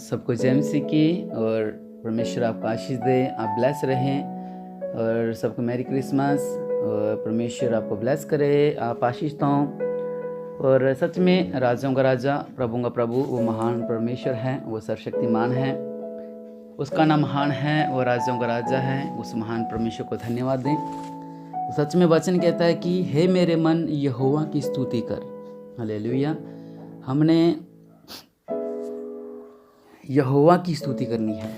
सबको जय मसीह की। और परमेश्वर आपको आशीष दे, आप ब्लेस रहें और सबको मैरी क्रिसमस। और परमेश्वर आपको ब्लेस करे, आप आशीष हों। और सच में राजाओं का राजा, प्रभुओं का प्रभु, वो महान परमेश्वर है, वो सर्वशक्तिमान है, उसका नाम महान है, वो राजाओं का राजा है। उस महान परमेश्वर को धन्यवाद दें। सच में वचन कहता है कि हे मेरे मन यहोवा की स्तुति कर। हालेलुया। हमने यहोवा की स्तुति करनी है।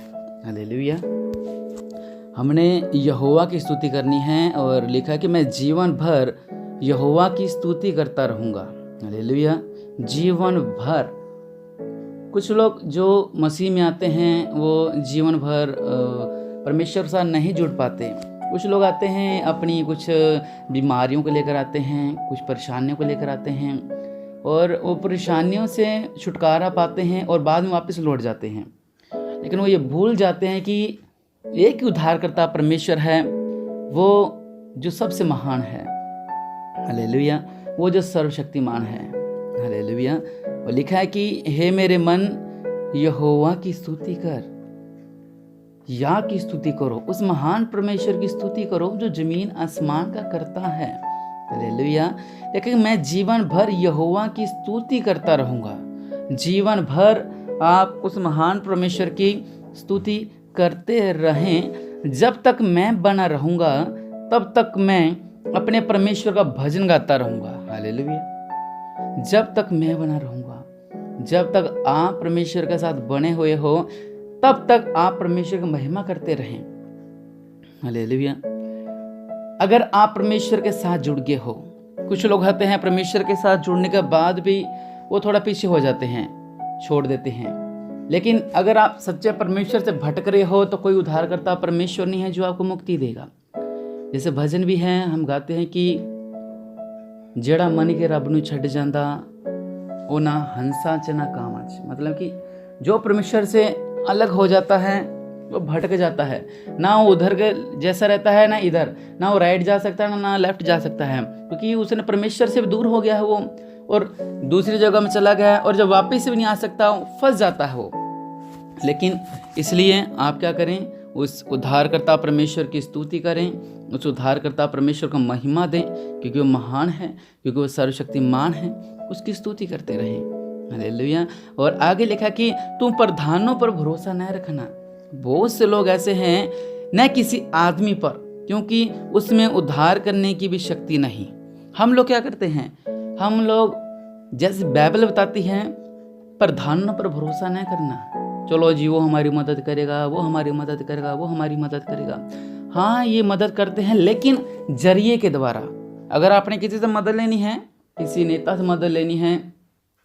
हालेलुया। हमने यहोवा की स्तुति करनी है और लिखा है कि मैं जीवन भर यहोवा की स्तुति करता रहूँगा। हालेलुया। जीवन भर। कुछ लोग जो मसीह में आते हैं वो जीवन भर परमेश्वर के साथ नहीं जुड़ पाते। कुछ लोग आते हैं अपनी कुछ बीमारियों को लेकर आते हैं, कुछ परेशानियों को लेकर आते हैं और वो परेशानियों से छुटकारा पाते हैं और बाद में वापस लौट जाते हैं। लेकिन वो ये भूल जाते हैं कि एक ही उद्धारकर्ता परमेश्वर है, वो जो सबसे महान है। हालेलुया। वो जो सर्वशक्तिमान है। हालेलुया। और लिखा है कि हे मेरे मन यहोवा की स्तुति कर, या की स्तुति करो, उस महान परमेश्वर की स्तुति करो जो जमीन आसमान का करता है। हालेलुया। लेकिन मैं जीवन भर यहोवा की स्तुति करता रहूँगा। जीवन भर आप उस महान परमेश्वर की स्तुति करते रहें। जब तक मैं बना रहूँगा तब तक मैं अपने परमेश्वर का भजन गाता रहूँगा। हालेलुया। जब तक मैं बना रहूँगा, जब तक आप परमेश्वर के साथ बने हुए हो, तब तक आप परमेश्वर की महिमा करते रहें। हालेलुया। अगर आप परमेश्वर के साथ जुड़ गए हो, कुछ लोग होते हैं परमेश्वर के साथ जुड़ने के बाद भी वो थोड़ा पीछे हो जाते हैं, छोड़ देते हैं। लेकिन अगर आप सच्चे परमेश्वर से भटक रहे हो तो कोई उद्धारकर्ता परमेश्वर नहीं है जो आपको मुक्ति देगा। जैसे भजन भी है, हम गाते हैं कि जेड़ा मन के रब नूं छड्ड जांदा ओ ना हंसा च ना कामां च। मतलब कि जो परमेश्वर से अलग हो जाता है वो भटक जाता है। ना वो उधर के जैसा रहता है, ना इधर, ना वो राइट जा सकता है, ना लेफ्ट जा सकता है, क्योंकि उसने परमेश्वर से दूर हो गया है वो और दूसरी जगह में चला गया है और जब वापस भी नहीं आ सकता, फंस जाता है वो। लेकिन इसलिए आप क्या करें, उस उद्धारकर्ता परमेश्वर की स्तुति करें, उस उद्धारकर्ता परमेश्वर को महिमा दें, क्योंकि वो महान है, क्योंकि वो सर्वशक्तिमान है। उसकी स्तुति करते रहें। हालेलुया। और आगे लिखा कि तुम प्रधानों पर भरोसा न रखना। बहुत से लोग ऐसे हैं, न किसी आदमी पर, क्योंकि उसमें उद्धार करने की भी शक्ति नहीं। हम लोग क्या करते हैं, हम लोग जैसे बाइबल बताती है, प्रधानों पर भरोसा न करना। चलो जी, वो हमारी मदद करेगा, वो हमारी मदद करेगा, वो हमारी मदद करेगा। हाँ, ये मदद करते हैं, लेकिन जरिए के द्वारा। अगर आपने किसी से मदद लेनी है, किसी नेता से मदद लेनी है,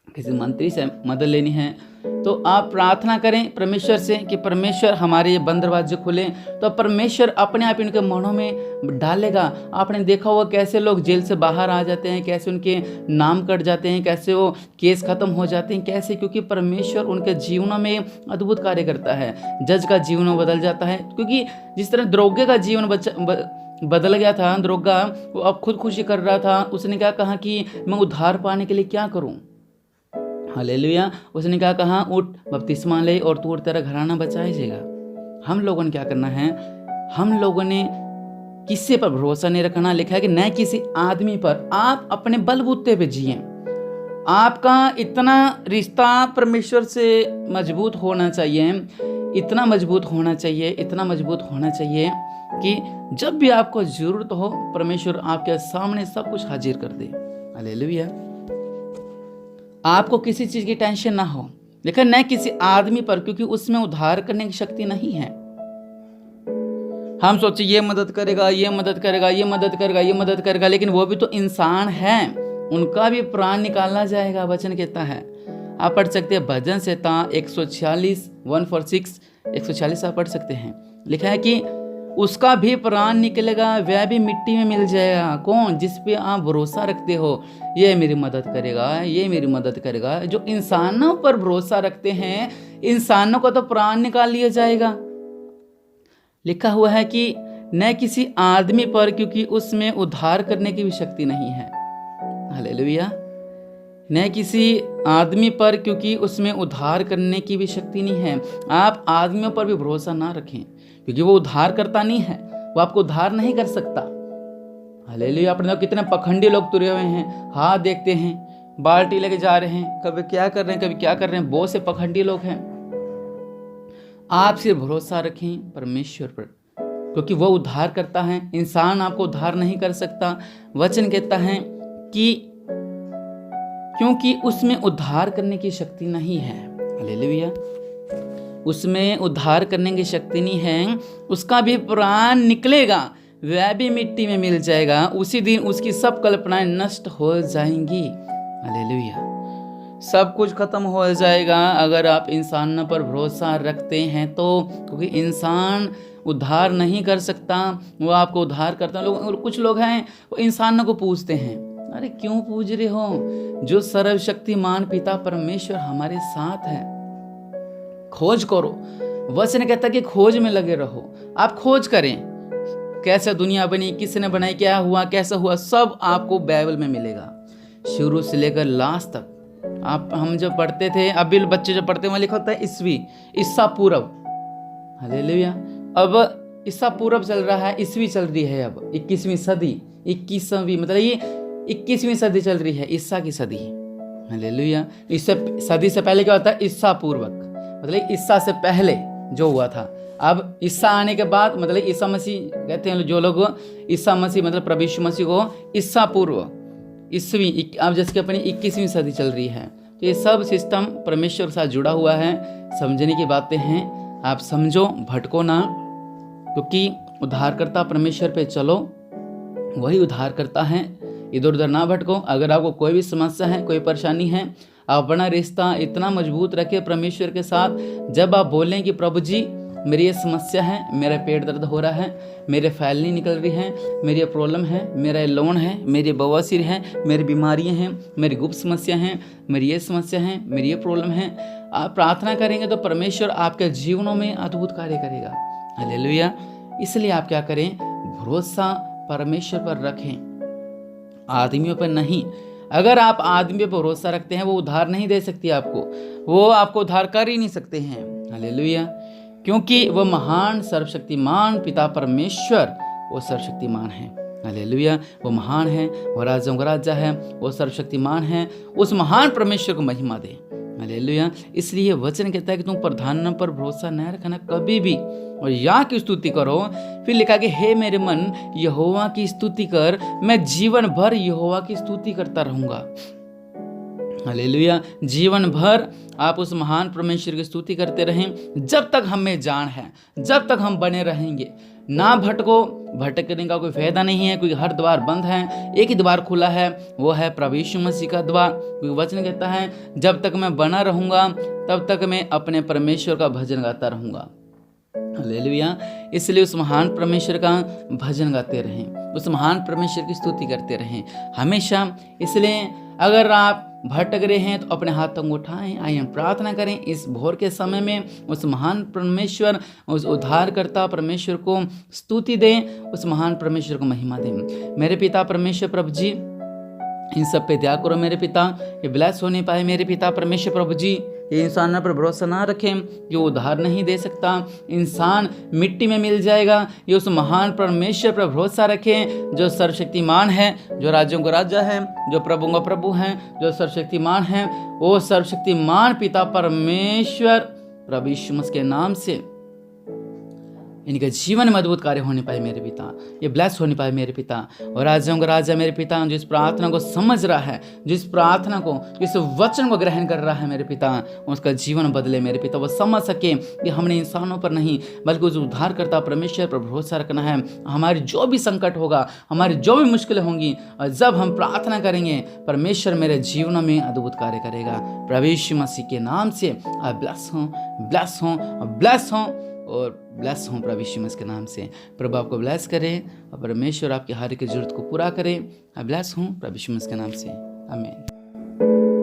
किसी मंत्री से मदद लेनी है, तो आप प्रार्थना करें परमेश्वर से कि परमेश्वर हमारे ये बंद दरवाजे खुले, तो परमेश्वर अपने आप इनके मनों में डालेगा। आपने देखा होगा कैसे लोग जेल से बाहर आ जाते हैं, कैसे उनके नाम कट जाते हैं, कैसे वो केस खत्म हो जाते हैं, कैसे, क्योंकि परमेश्वर उनके जीवनों में अद्भुत कार्य करता है। जज का जीवन बदल जाता है, क्योंकि जिस तरह द्रोगे का जीवन बदल गया था। द्रोगा वो अब खुदकुशी कर रहा था। उसने क्या कहा कि मैं उद्धार पाने के लिए क्या करूं। हालेलुया। उसने क्या कहा, उठ बपतिस्मा ले और तू और तेरा घराना बचाया जाएगा। हम लोगों ने क्या करना है, हम लोगों ने किसी पर भरोसा नहीं रखना। लिखा है कि न किसी आदमी पर। आप अपने बलबूते पे जिए। आपका इतना रिश्ता परमेश्वर से मजबूत होना चाहिए, इतना मजबूत होना चाहिए, इतना मजबूत होना चाहिए कि जब भी आपको जरूरत हो, परमेश्वर आपके सामने सब कुछ हाजिर कर दे। हालेलुया। आपको किसी चीज की टेंशन ना हो, लेकिन न किसी आदमी पर, क्योंकि उसमें उद्धार करने की शक्ति नहीं है। हम सोचे ये मदद करेगा, ये मदद करेगा, ये मदद करेगा, ये मदद करेगा, लेकिन वो भी तो इंसान है, उनका भी प्राण निकालना जाएगा। वचन कहता है, आप पढ़ सकते हैं भजन संहिता 146 146 146 आप पढ़ सकते हैं। लिखा है कि उसका भी प्राण निकलेगा, वह भी मिट्टी में मिल जाएगा। कौन? जिस पे आप भरोसा रखते हो, ये मेरी मदद करेगा, ये मेरी मदद करेगा। जो इंसानों पर भरोसा रखते हैं, इंसानों का तो प्राण निकाल लिया जाएगा। लिखा हुआ है कि न किसी आदमी पर, क्योंकि उसमें उद्धार करने की भी शक्ति नहीं है। हालेलुया। न किसी आदमी पर, क्योंकि उसमें उद्धार करने की भी शक्ति नहीं है। आप आदमियों पर भी भरोसा ना रखें, क्योंकि वो उद्धार करता नहीं है, वो आपको उद्धार नहीं कर सकता। हालेलुया। आपने देखो कितने पखंडी लोग तुरे हुए हैं, हाथ देखते हैं, बाल्टी लेके जा रहे हैं, कभी क्या कर रहे हैं, कभी क्या कर रहे हैं, बहुत से पखंडी लोग हैं। आप सिर्फ भरोसा रखें परमेश्वर पर, क्योंकि वो उद्धार करता है। इंसान आपको उद्धार नहीं कर सकता। वचन कहता है कि क्योंकि उसमें उद्धार करने की शक्ति नहीं है। हालेलुया। उसमें उद्धार करने की शक्ति नहीं है। उसका भी प्राण निकलेगा, वह भी मिट्टी में मिल जाएगा, उसी दिन उसकी सब कल्पनाएं नष्ट हो जाएंगी। हालेलुया। सब कुछ खत्म हो जाएगा अगर आप इंसान पर भरोसा रखते हैं तो, क्योंकि इंसान उद्धार नहीं कर सकता, वो आपको उद्धार करता है। लोग, कुछ लोग हैं वो इंसानों को पूजते हैं। अरे क्यों पूज रहे हो? जो सर्वशक्तिमान पिता परमेश्वर हमारे साथ है। खोज करो। वचन कहता है कि खोज में लगे रहो। आप खोज करें, कैसे दुनिया बनी, किसने बनाई, क्या हुआ, कैसा हुआ, सब आपको बाइबल में मिलेगा, शुरू से लेकर लास्ट तक। हम जब पढ़ते थे, अभी बच्चे जब पढ़ते हैं, वहाँ लिखा होता है ईस्वी, ईसा पूर्व। हालेलुया। अब ईसा पूर्व चल रहा है, ईस्वी चल रही है अब 21वीं सदी, 21वीं मतलब ये 21वीं सदी चल रही है, ईसा की सदी। हालेलुया। इससे सदी से पहले क्या होता है? ईसा पूर्वक, मतलब ईसा से पहले जो हुआ था। अब ईसा आने के बाद मतलब ईसा मसीह कहते हैं जो लोग, ईसा मसीह मतलब प्रभु यीशु मसीह को ईसा पूर्व ईस्वी, अब जैसे कि अपनी 21वीं सदी चल रही है। तो ये सब सिस्टम परमेश्वर के साथ जुड़ा हुआ है। समझने की बातें हैं, आप समझो, भटको ना, क्योंकि उद्धारकर्ता परमेश्वर पे चलो, वही उद्धार करता है। इधर उधर ना भटको। अगर आपको कोई भी समस्या है, कोई परेशानी है, आप अपना रिश्ता इतना मजबूत रखें परमेश्वर के साथ। जब आप बोलें कि प्रभु जी मेरी ये समस्या है, मेरा पेट दर्द हो रहा है, मेरे फाइल नहीं निकल रही है, मेरी ये प्रॉब्लम है, मेरा ये लोन है, मेरी बवासीर है, मेरी बीमारियां हैं, मेरी गुप्त समस्या हैं, मेरी ये समस्या है, मेरी ये प्रॉब्लम है, आप प्रार्थना करेंगे तो परमेश्वर आपके जीवनों में अद्भुत कार्य करेगा। हालेलुया। इसलिए आप क्या करें? भरोसा परमेश्वर पर रखें, आदमियों पर नहीं। अगर आप आदमियों पर भरोसा रखते हैं, वो उद्धार नहीं दे सकती आपको, वो आपको उद्धार कर ही नहीं सकते हैं। हालेलुया। क्योंकि वह महान सर्वशक्तिमान पिता परमेश्वर, वो सर्वशक्तिमान है। हालेलुया। वो महान है, वो राजाओं का राजा है, वो सर्वशक्तिमान है। उस महान परमेश्वर को महिमा दे। हालेलुया। इसलिए वचन कहता है कि तुम प्रधान पर भरोसा न रखना कभी भी, और या की स्तुति करो। फिर लिखा कि हे मेरे मन यहोवा की स्तुति कर, मैं जीवन भर यहोवा की स्तुति करता रहूंगा। हालेलुया। जीवन भर आप उस महान परमेश्वर की स्तुति करते रहें, जब तक हमें जान है, जब तक हम बने रहेंगे। ना भटको, भटकने का कोई फायदा नहीं है, क्योंकि हर द्वार बंद है, एक ही द्वार खुला है, वो है प्रभु यीशु मसीह का द्वार। क्योंकि वचन कहता है जब तक मैं बना रहूंगा तब तक मैं अपने परमेश्वर का भजन गाता रहूंगा। हालेलुया। इसलिए उस महान परमेश्वर का भजन गाते रहें, उस महान परमेश्वर की स्तुति करते रहें हमेशा। इसलिए अगर आप भटक रहे हैं तो अपने हाथों को उठाएं, आइए प्रार्थना करें इस भोर के समय में। उस महान परमेश्वर, उस उद्धारकर्ता परमेश्वर को स्तुति दें, उस महान परमेश्वर को महिमा दें। मेरे पिता परमेश्वर प्रभु जी, इन सब पे दया करो मेरे पिता। ये ब्लेस हो नहीं पाए मेरे पिता परमेश्वर प्रभु जी, ये इंसान पर भरोसा ना रखें, ये उद्धार नहीं दे सकता, इंसान मिट्टी में मिल जाएगा। ये उस महान परमेश्वर पर भरोसा रखें जो सर्वशक्तिमान है, जो राज्यों का राजा है, जो प्रभुओं का प्रभु है, जो सर्वशक्तिमान है। वो सर्वशक्तिमान पिता परमेश्वर प्रभु यीशु मसीह के नाम से इनके जीवन में अद्भुत कार्य होने पाए मेरे पिता, ये ब्लेस होने पाए मेरे पिता। और राजाओं का राजा मेरे पिता, जिस प्रार्थना को समझ रहा है, जिस प्रार्थना को, जिस वचन को ग्रहण कर रहा है मेरे पिता, उसका जीवन बदले मेरे पिता। वो समझ सके कि हमने इंसानों पर नहीं बल्कि उस उद्धारकर्ता परमेश्वर पर भरोसा रखना है। हमारी जो भी संकट होगा, हमारी जो भी मुश्किलें होंगी, और जब हम प्रार्थना करेंगे परमेश्वर मेरे जीवन में अद्भुत कार्य करेगा। प्रभु यीशु मसीह के नाम से आप ब्लेस हों, ब्लेस हों, ब्लेस हों और ब्लेस हों प्रभु यीशु मसीह के नाम से। प्रभु आपको ब्लेस करें और परमेश्वर आपकी हर एक जरूरत को पूरा करें। आप ब्लेस हों प्रभु यीशु मसीह के नाम से। आमीन।